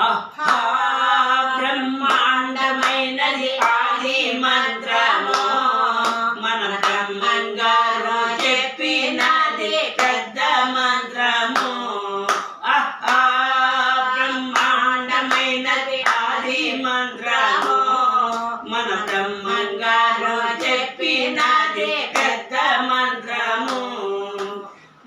ఆహా బ్రహ్మాండమైనది ఆది మంత్రము మన బ్రహ్మంగారు చెప్పినది పెద్ద మంత్రము. ఆహా బ్రహ్మాండమైనది ఆది మంత్రము మన బ్రహ్మంగారు చెప్పినది పెద్ద మంత్రము.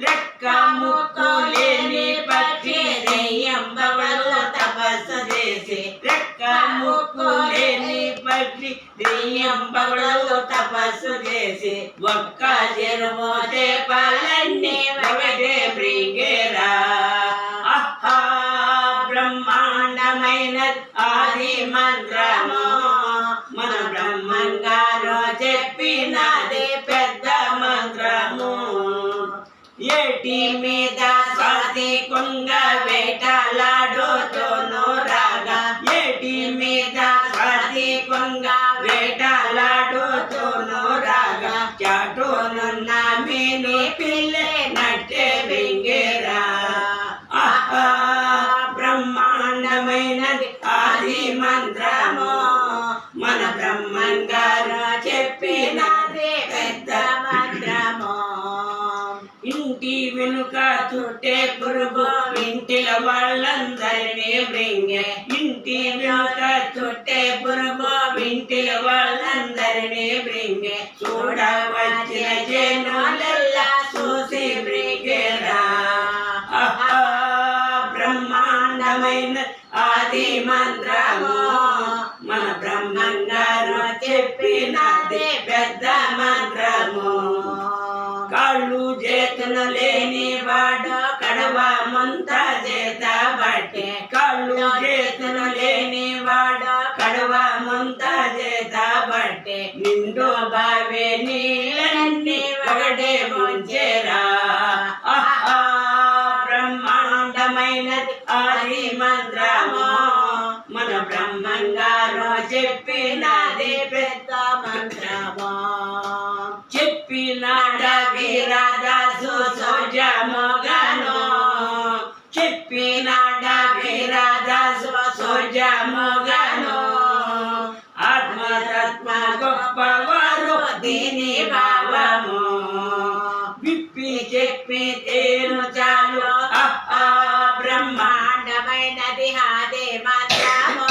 రెక్క ముక్కు లేని పక్షి దెయ్యంబవలు తపస్సు చేసి రెక్క ముక్కు లేని పక్షి దెయ్యంబవలు తపస్సు చేసి ఒక్క చెరువు చేపలన్నీ ఒకటే బ్రింగేరా. ఆహా బ్రహ్మాండమైన ఆది మంత్రము మన బ్రహ్మంగారు చెప్పినది పెద్ద మంత్రము. ఏటి మీద స్వాతి కొంగ వేటలాడుతూను రాగా ఏటి మీద స్వాతి కొంగ వేటలాడుతూను రాగా చాటునున్న మీని పిల్లే నట్టే బింగేరా. ఆహా బ్రహ్మాండమైనది ఆది మంత్రము మన బ్రహ్మంగారు చెప్పినది పెద్ద మంత్రము. ఇంటి వెనుక చుట్టే పురుగు ఇంటిల వాళ్ళందరినీ బ్రింగే ఇంటి వెనుక చుట్టే పురుగు ఇంటిల వాళ్ళందరినీ బ్రింగే చూడవచ్చిన జనులెల్లా చూసి బ్రింగేరా. ఆహా బ్రహ్మాండమైన ఆది మంత్రము మన బ్రహ్మంగారు చెప్పినది పెద్ద మంత్రము. కాళ్ళు చేతులు లేని వాడు కడవ ముంత చేత బట్టే కాళ్ళు చేతులు లేని వాడు కడవ ముంత చేత బట్టే నిండు బావే నీళ్ళన్నీ ఒకటే ముంచెరా. ఆహా బ్రహ్మాండమైనది ఆది మంత్రము మన బ్రహ్మంగారు చెప్పినది పెద్ద మంత్రము. చెప్పినాడ వీరదాసు సోజముగను చెప్పినాడ వీరదాసు సోజముగను ఆత్మతత్వ గొప్పవారు దీని భావము విప్పి చెప్పి తేను చాలు. ఆహా బ్రహ్మాండమైనది ఆది మంత్రము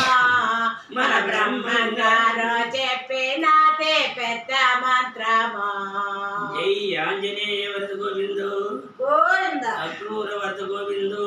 మన బ్రహ్మంగారు చెప్పినది పెద్ద మంత్రము. జై ఆంజనేయ వరద గోవిందో గోవింద అక్రూర వరద గోవిందో.